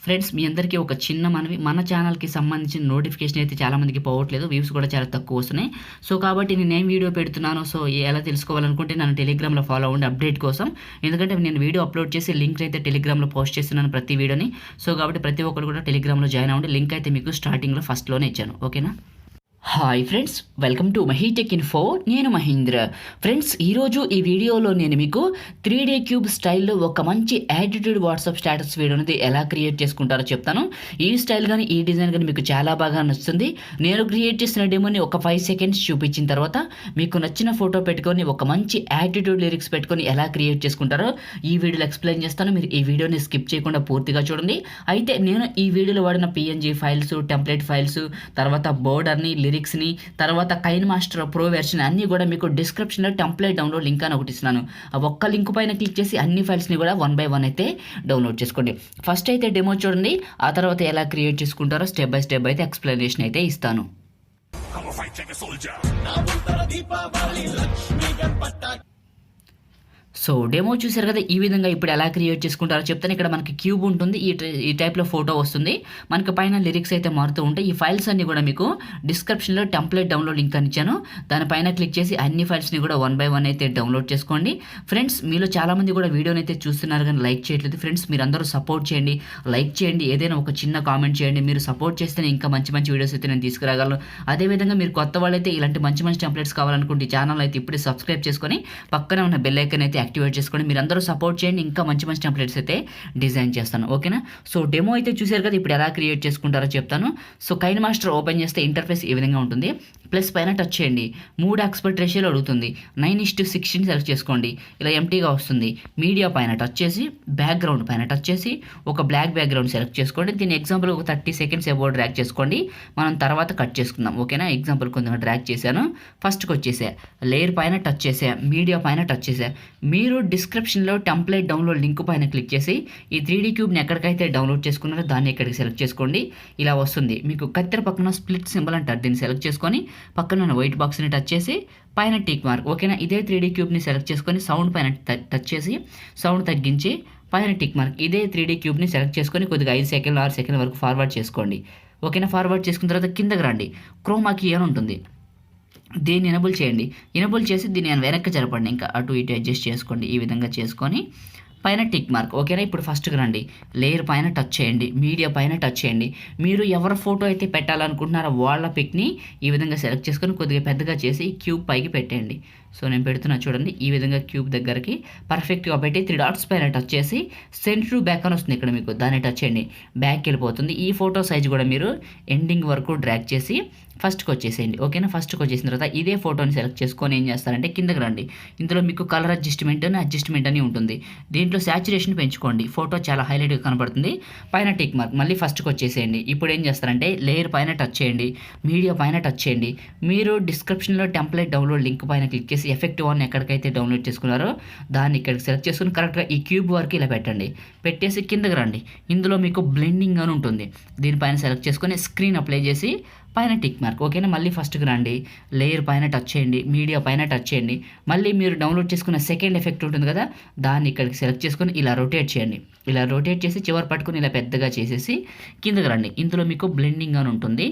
Friends మీ అందరికీ ఒక చిన్న మనవి, మన ఛానల్‌కి సంబంధించిన నోటిఫికేషన్ అయితే చాలామందికి పోవట్లేదు. వ్యూస్ కూడా చాలా తక్కువ వస్తున్నాయి. సో కాబట్టి నేనేం వీడియో పెడుతున్నానో ఎలా తెలుసుకోవాలనుకుంటే నన్ను టెలిగ్రామ్‌లో ఫాలో అవ్వండి అప్డేట్ కోసం. ఎందుకంటే నేను వీడియో అప్లోడ్ చేసి లింక్ అయితే టెలిగ్రామ్‌లో పోస్ట్ చేస్తున్నాను ప్రతి వీడియోని. సో కాబట్టి ప్రతి ఒక్కరు కూడా టెలిగ్రామ్‌లో జాయిన్ అవ్వండి. లింక్ అయితే మీకు స్టార్టింగ్‌లో ఫస్ట్‌లోనే ఇచ్చాను. ఓకేనా? Hi friends, welcome to MahiTech info. నేను మహేంద్ర. ఫ్రెండ్స్, ఈరోజు ఈ వీడియోలో నేను మీకు 3D క్యూబ్ స్టైల్లో ఒక మంచి యాటిట్యూడ్ వాట్సాప్ స్టేటస్ వీడియో అనేది ఎలా క్రియేట్ చేసుకుంటారో చెప్తాను. ఈ స్టైల్ కానీ ఈ డిజైన్ కానీ మీకు చాలా బాగా నచ్చుతుంది. నేను క్రియేట్ చేసిన డెమోని ఒక 5 సెకండ్స్ చూపించిన తర్వాత మీకు నచ్చిన ఫోటో పెట్టుకొని ఒక మంచి యాటిట్యూడ్ లిరిక్స్ పెట్టుకొని ఎలా క్రియేట్ చేసుకుంటారో ఈ వీడియోలో ఎక్స్ప్లెయిన్ చేస్తాను. మీరు ఈ వీడియోని స్కిప్ చేయకుండా పూర్తిగా చూడండి. అయితే నేను ఈ వీడియోలో వాడిన PNG ఫైల్స్, టెంప్లెట్ ఫైల్స్, తర్వాత బోర్డర్ని, లిరిక్స్ని, తర్వాత కైన్మాస్టర్ ప్రో వెర్షన్ అన్నీ కూడా మీకు డిస్క్రిప్షన్లో టెంప్లెట్ డౌన్లోడ్ లింక్ అని ఒకటి ఇస్తున్నాను. ఆ ఒక్క లింక్ పైన క్లిక్ చేసి అన్ని ఫైల్స్ని కూడా 1 by 1 అయితే డౌన్లోడ్ చేసుకోండి. ఫస్ట్ అయితే డెమో చూడండి, ఆ తర్వాత ఎలా క్రియేట్ చేసుకుంటారో స్టెప్ బై స్టెప్ అయితే ఎక్స్ప్లెనేషన్ అయితే ఇస్తాను. సో డెమో చూసారు కదా, ఈ విధంగా ఇప్పుడు ఎలా క్రియేట్ చేసుకుంటారో చెప్తాను. ఇక్కడ మనకి క్యూబ్ ఉంటుంది, ఈ టైప్లో ఫోటో వస్తుంది. మనకి పైన లిరిక్స్ అయితే మారుతూ ఉంటాయి. ఈ ఫైల్స్ అన్ని కూడా మీకు డిస్క్రిప్షన్లో టెంప్లెట్ డౌన్లోడ్ లింక్ అని ఇచ్చాను. దానిపైన క్లిక్ చేసి అన్ని ఫైల్స్ని కూడా 1 by 1 అయితే డౌన్లోడ్ చేసుకోండి. ఫ్రెండ్స్, మీలో చాలామంది కూడా వీడియోని అయితే చూస్తున్నారు కానీ లైక్ చేయట్లేదు. ఫ్రెండ్స్, మీరు అందరూ సపోర్ట్ చేయండి, లైక్ చేయండి, ఏదైనా ఒక చిన్న కామెంట్ చేయండి. మీరు సపోర్ట్ చేస్తేనే ఇంకా మంచి మంచి వీడియోస్ అయితే నేను తీసుకురాగలను. అదేవిధంగా మీరు కొత్త వాళ్ళైతే ఇలాంటి మంచి మంచి టెంప్లెట్స్ కావాలనుకుంటే ఈ ఛానల్ అయితే ఇప్పుడే సబ్స్క్రైబ్ చేసుకొని పక్కన ఉన్న బెల్ ఐకాన్ అయితే యాక్టివేట్ చేసుకోండి. మీరు అందరూ సపోర్ట్ చేయండి, ఇంకా మంచి మంచి టెంప్లెట్స్ అయితే డిజైన్ చేస్తాను. ఓకేనా? సో డెమో అయితే చూసారు కదా, ఇప్పుడు ఎలా క్రియేట్ చేసుకుంటారో చెప్తాను. సో కైన్మాస్టర్ ఓపెన్ చేస్తే ఇంటర్ఫేస్ ఈ విధంగా ఉంటుంది. ప్లస్ పైన టచ్ చేయండి. 3 ఆస్పెక్ట్ రేషియోలో అడుగుతుంది. 9:16 సెలెక్ట్ చేసుకోండి. ఇలా ఎంటీగా వస్తుంది. మీడియా పైన టచ్ చేసి బ్యాక్గ్రౌండ్ పైన టచ్ చేసి ఒక బ్లాక్ బ్యాక్గ్రౌండ్ సెలెక్ట్ చేసుకోండి. దీని ఎగ్జాంపుల్ ఒక 30 సెకండ్స్ అబౌట్ డ్రాగ్ చేసుకోండి. మనం తర్వాత కట్ చేసుకుందాం. ఓకేనా? ఎగ్జాంపుల్ కొంచెం డ్రాగ్ చేశాను. ఫస్ట్కి వచ్చేసా, లేయర్ పైన టచ్ చేసా, మీడియా పైన టచ్ చేసా. మీరు డిస్క్రిప్షన్లో టెంప్లెట్ డౌన్లోడ్ లింక్ పైన క్లిక్ చేసి ఈ 3D క్యూబ్ని ఎక్కడికైతే డౌన్లోడ్ చేసుకున్నారో దాన్ని ఇక్కడికి సెలెక్ట్ చేసుకోండి. ఇలా వస్తుంది. మీకు కత్తెర పక్కన స్ప్లిట్ సింబల్ అంటారు, దీన్ని సెలెక్ట్ చేసుకొని పక్కన ఉన్న వైట్ బాక్స్ని టచ్ చేసి పైన టిక్ మార్క్. ఓకేనా? ఇదే 3D క్యూబ్ని సెలెక్ట్ చేసుకొని సౌండ్ పైన టచ్ చేసి సౌండ్ తగ్గించి పైన టిక్ మార్క్. ఇదే 3D క్యూబ్ని సెలెక్ట్ చేసుకొని కొద్దిగా 5 సెకండ్లు 6 సెకండ్ల వరకు ఫార్వర్డ్ చేసుకోండి. ఓకేనా? ఫార్వర్డ్ చేసుకున్న తర్వాత కిందకి రండి. క్రోమాకి అని ఉంటుంది, దీన్ని ఎనబుల్ చేయండి. ఎనబుల్ చేసి దీన్ని వెనక్కి జరపండి. ఇంకా అటు ఇటు అడ్జస్ట్ చేసుకోండి. ఈ విధంగా చేసుకొని పైన టిక్ మార్క్. ఓకేనా? ఇప్పుడు ఫస్ట్కి రండి. లేయర్ పైన టచ్ చేయండి, మీడియా పైన టచ్ చేయండి. మీరు ఎవరి ఫోటో అయితే పెట్టాలనుకుంటున్నారో వాళ్ళ పిక్ని ఈ విధంగా సెలెక్ట్ చేసుకొని కొద్దిగా పెద్దగా చేసి క్యూబ్ పైకి పెట్టండి. సో నేను పెడుతున్నా చూడండి. ఈ విధంగా క్యూబ్ దగ్గరికి పర్ఫెక్ట్గా పెట్టి 3 డాట్స్ పైన టచ్ చేసి సెండ్ టు బ్యాక్ అని వస్తుంది ఇక్కడ మీకు, దాన్ని టచ్ చేయండి. బ్యాక్ వెళ్ళిపోతుంది. ఈ ఫోటో సైజ్ కూడా మీరు ఎండింగ్ వరకు డ్రాగ్ చేసి ఫస్ట్కి వచ్చేసేయండి. ఓకేనా? ఫస్ట్కి వచ్చేసిన తర్వాత ఇదే ఫోటోని సెలెక్ట్ చేసుకొని ఏం చేస్తారంటే కిందకి రండి. ఇందులో మీకు కలర్ అడ్జస్ట్మెంట్ అని ఉంటుంది. దీంట్లో శాచురేషన్ పెంచుకోండి. ఫోటో చాలా హైలైట్గా కనబడుతుంది. పైన టిక్ మార్క్. మళ్ళీ ఫస్ట్కి వచ్చేసేయండి. ఇప్పుడు ఏం చేస్తారంటే లేయర్ పైన టచ్ చేయండి, మీడియా పైన టచ్ చేయండి. మీరు డిస్క్రిప్షన్లో టెంప్లెట్ డౌన్లోడ్ లింక్ పైన క్లిక్ చేసి ఎఫెక్ట్ 1 ఎక్కడికైతే డౌన్లోడ్ చేసుకున్నారో దాన్ని ఇక్కడికి సెలెక్ట్ చేసుకుని కరెక్ట్గా ఈ క్యూబ్ వరకు ఇలా పెట్టండి. పెట్టేసి కిందకి రండి. ఇందులో మీకు బ్లెండింగ్ అని ఉంటుంది, దీనిపైన సెలెక్ట్ చేసుకొని స్క్రీన్ అప్లై చేసి పైన టిక్ మార్క్. ఓకేనా? మళ్ళీ ఫస్ట్కి రండి. లేయర్ పైన టచ్ చేయండి, మీడియా పైన టచ్ చేయండి. మళ్ళీ మీరు డౌన్లోడ్ చేసుకున్న సెకండ్ ఎఫెక్ట్ ఉంటుంది కదా, దాన్ని ఇక్కడికి సెలెక్ట్ చేసుకొని ఇలా రొటేట్ చేయండి. ఇలా రొటేట్ చేసి చివరి పట్టుకొని ఇలా పెద్దగా చేసేసి కిందకి రండి. ఇందులో మీకు బ్లెండింగ్ అని ఉంటుంది,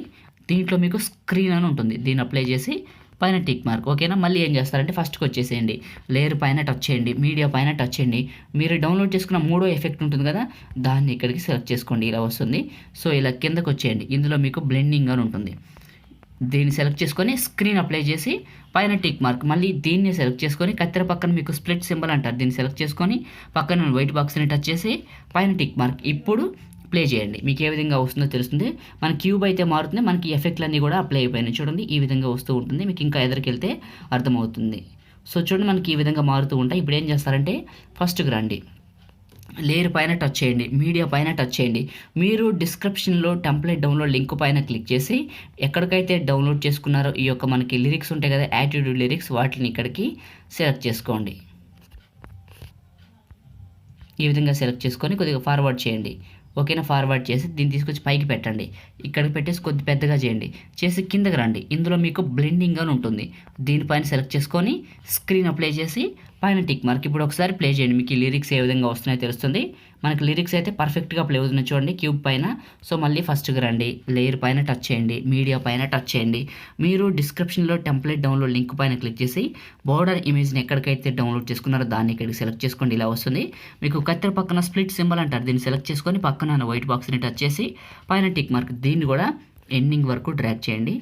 దీంట్లో మీకు స్క్రీన్ అని ఉంటుంది, దీన్ని అప్లై చేసి పైన టిక్ మార్క్. ఓకేనా? మళ్ళీ ఏం చేస్తారంటే ఫస్ట్కి వచ్చేసేయండి. లేయర్ పైన టచ్ చేయండి, మీడియా పైన టచ్ చేయండి. మీరు డౌన్లోడ్ చేసుకున్న 3వ ఎఫెక్ట్ ఉంటుంది కదా, దాన్ని ఇక్కడికి సెలెక్ట్ చేసుకోండి. ఇలా వస్తుంది. సో ఇలా కిందకు వచ్చేయండి. ఇందులో మీకు బ్లెండింగ్ అని ఉంటుంది, దీన్ని సెలెక్ట్ చేసుకొని స్క్రీన్ అప్లై చేసి పైన టిక్ మార్క్. మళ్ళీ దీన్ని సెలెక్ట్ చేసుకొని కత్తెర పక్కన మీకు స్ప్లిట్ సింబల్ అంటారు, దీన్ని సెలెక్ట్ చేసుకొని పక్కన వైట్ బాక్స్ని టచ్ చేసి పైన టిక్ మార్క్. ఇప్పుడు ప్లే చేయండి. మీకు ఏ విధంగా వస్తుందో తెలుస్తుంది. మన క్యూబ్ అయితే మారుతుంది, మనకి ఎఫెక్ట్లన్నీ కూడా అప్లై అయిపోయినాయి. చూడండి, ఈ విధంగా వస్తూ ఉంటుంది. మీకు ఇంకా ఎదురుకి వెళ్తే అర్థమవుతుంది. సో చూడండి, మనకి ఈ విధంగా మారుతూ ఉంటాయి. ఇప్పుడు ఏం చేస్తారంటే ఫస్ట్కి రండి. లేయర్ పైన టచ్ చేయండి, మీడియా పైన టచ్ చేయండి. మీరు డిస్క్రిప్షన్లో టెంప్లెట్ డౌన్లోడ్ లింక్ పైన క్లిక్ చేసి ఎక్కడికైతే డౌన్లోడ్ చేసుకున్నారో ఈ యొక్క మనకి లిరిక్స్ ఉంటాయి కదా, యాటిట్యూడ్ లిరిక్స్, వాటిని ఇక్కడికి సెలెక్ట్ చేసుకోండి. ఈ విధంగా సెలెక్ట్ చేసుకొని కొద్దిగా ఫార్వర్డ్ చేయండి. ఓకేనా? ఫార్వర్డ్ చేసి దీన్ని తీసుకొచ్చి పైకి పెట్టండి. ఇక్కడికి పెట్టేసి కొద్ది పెద్దగా చేయండి. చేసి కిందకి రండి. ఇందులో మీకు బ్లెండింగ్ అని ఉంటుంది, దీనిపైన సెలెక్ట్ చేసుకొని స్క్రీన్ అప్లై చేసి పైన టిక్ మార్క్. ఇప్పుడు ఒకసారి ప్లే చేయండి, మీకు ఈ లిరిక్స్ ఏ విధంగా వస్తున్నాయో తెలుస్తుంది. మనకి లిరిక్స్ అయితే పర్ఫెక్ట్గా ప్లే అవుతున్నాయి చూడండి క్యూబ్ పైన. సో మళ్ళీ ఫస్ట్కి రండి, లేయర్ పైన టచ్ చేయండి, మీడియా పైన టచ్ చేయండి. మీరు డిస్క్రిప్షన్లో టెంప్లెట్ డౌన్లోడ్ లింక్ పైన క్లిక్ చేసి బోర్డర్ ఇమేజ్ని ఎక్కడికైతే డౌన్లోడ్ చేసుకున్నారో దాన్ని ఇక్కడికి సెలెక్ట్ చేసుకోండి. ఇలా వస్తుంది మీకు. కత్తెర పక్కన స్ప్లిట్ సింబల్ అంటారు, దీన్ని సెలెక్ట్ చేసుకొని పక్కన వైట్ బాక్స్ని టచ్ చేసి పైన టిక్ మార్క్, దీన్ని కూడా ఎండింగ్ వరకు డ్రాగ్ చేయండి.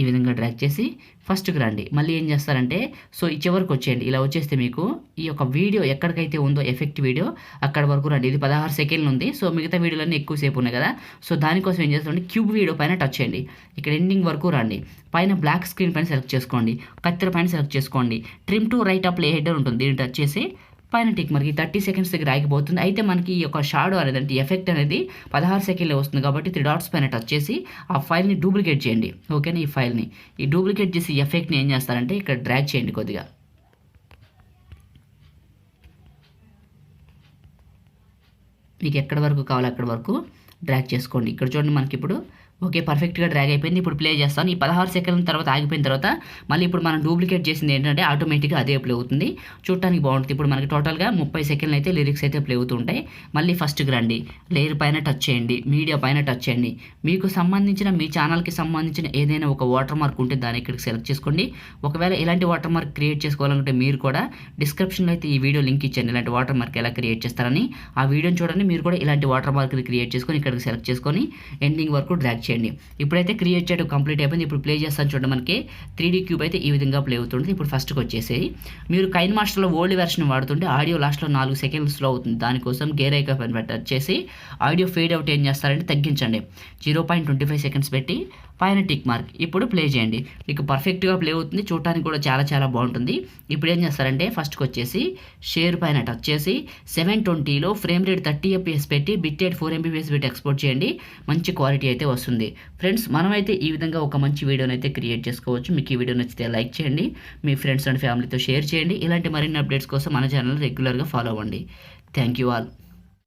ఈ విధంగా డ్రాగ్ చేసి ఫస్ట్కి రండి. మళ్ళీ ఏం చేస్తారంటే సో ఈ చివరికి వచ్చేయండి. ఇలా వచ్చేస్తే మీకు ఈ యొక్క వీడియో ఎక్కడికైతే ఉందో ఎఫెక్ట్ వీడియో అక్కడ వరకు రండి. ఇది 16 సెకండ్లు ఉంది. సో మిగతా వీడియోలన్నీ ఎక్కువసేపు ఉన్నాయి కదా. సో దానికోసం ఏం చేస్తారంటే క్యూబ్ వీడియో పైన టచ్ చేయండి. ఇక్కడ ఎండింగ్ వరకు రండి. పైన బ్లాక్ స్క్రీన్ పైన సెలెక్ట్ చేసుకోండి, కత్తెర పైన సెలెక్ట్ చేసుకోండి, trim to right up play head ఉంటుంది, దీన్ని టచ్ చేసి పైన టిక్ మనకి 30 సెకండ్స్ దగ్గర ఆగిపోతుంది. అయితే మనకి ఈ యొక్క షాడో అనేది అంటే ఎఫెక్ట్ అనేది 16 సెకండ్లే వస్తుంది కాబట్టి 3 డాట్స్ పైన టచ్ చేసి ఆ ఫైల్ని డూప్లికేట్ చేయండి. ఓకేనా, ఈ ఫైల్ని ఈ డూప్లికేట్ చేసి ఎఫెక్ట్ని ఏం చేస్తారంటే ఇక్కడ డ్రాగ్ చేయండి కొద్దిగా. మీకు ఎక్కడి వరకు కావాలో అక్కడి వరకు డ్రాగ్ చేసుకోండి. ఇక్కడ చూడండి మనకి ఇప్పుడు ఓకే పర్ఫెక్ట్గా డ్రాగ్ అయిపోయింది. ఇప్పుడు ప్లే చేస్తాను. ఈ 16 సెకండ్ల తర్వాత ఆగిపోయిన తర్వాత మళ్ళీ ఇప్పుడు మనం డూప్లికేట్ చేసింది ఏంటంటే ఆటోమేటిక్గా అదే ప్లే అవుతుంది, చూడటానికి బాగుంటుంది. ఇప్పుడు మనకి టోటల్గా 30 సెకండ్లు అయితే లిరిక్స్ అయితే ప్లే అవుతూ ఉంటాయి. మళ్ళీ ఫస్ట్కి రండి, లేయర్ పైన టచ్ చేయండి, మీడియా పైన టచ్ చేయండి. మీకు సంబంధించిన మీ ఛానల్కి సంబంధించిన ఏదైనా ఒక వాటర్ మార్క్ ఉంటే దాన్ని ఇక్కడికి సెలెక్ట్ చేసుకోండి. ఒకవేళ ఇలాంటి వాటర్ మార్క్ క్రియేట్ చేసుకోవాలంటే మీరు కూడా డిస్క్రిప్షన్లో అయితే ఈ వీడియో లింక్ ఇచ్చాను, ఇలాంటి వాటర్ మార్క్ ఎలా క్రియేట్ చేస్తారని. ఆ వీడియోని చూడండి. మీరు కూడా ఇలాంటి వాటర్ మార్క్ని క్రియేట్ చేసుకొని ఇక్కడికి సెలెక్ట్ చేసుకొని ఎండింగ్ వరకు డ్రాగ్ చేయండి. ఇప్పుడైతే క్రియేట్ చేయడం కంప్లీట్ అయిపోయింది. ఇప్పుడు ప్లే చేస్తాను చూడండి. మనకి 3D క్యూబ్ అయితే ఈ విధంగా ప్లే అవుతుంది. ఇప్పుడు ఫస్ట్కి వచ్చేసి మీరు కైన్మాస్టర్లో ఓల్డ్ వెర్షన్ వాడుతుంటే ఆడియో లాస్ట్లో 4 సెకండ్లు స్లో అవుతుంది. దానికోసం గేర్ ఐకాన్ పైన టచ్ చేసి ఆడియో ఫేడ్ అవుట్ ఏం చేస్తారంటే తగ్గించండి, 0.25 సెకండ్స్ పెట్టి పైన టిక్ మార్క్. ఇప్పుడు ప్లే చేయండి. మీకు పర్ఫెక్ట్గా ప్లే అవుతుంది, చూడటానికి కూడా చాలా చాలా బాగుంటుంది. ఇప్పుడు ఏం చేస్తారంటే ఫస్ట్కి వచ్చేసి షేర్ పైన టచ్ చేసి 720లో ఫ్రేమ్ రేట్ 30 FPS పెట్టి బిట్ రేట్ 4 MBPS పెట్టి ఎక్స్పోర్ట్ చేయండి. మంచి క్వాలిటీ అయితే వస్తుంది. ఫ్రెండ్స్ మనమైతే ఈ విధంగా ఒక మంచి వీడియోని అయితే క్రియేట్ చేసుకోవచ్చు. మీకు ఈ వీడియో నచ్చితే లైక్ చేయండి, మీ ఫ్రెండ్స్ అండ్ ఫ్యామిలీతో షేర్ చేయండి. ఇలాంటి మరిన్ని అప్డేట్స్ కోసం మన ఛానల్ రెగ్యులర్గా ఫాలో అవ్వండి. Thank you all.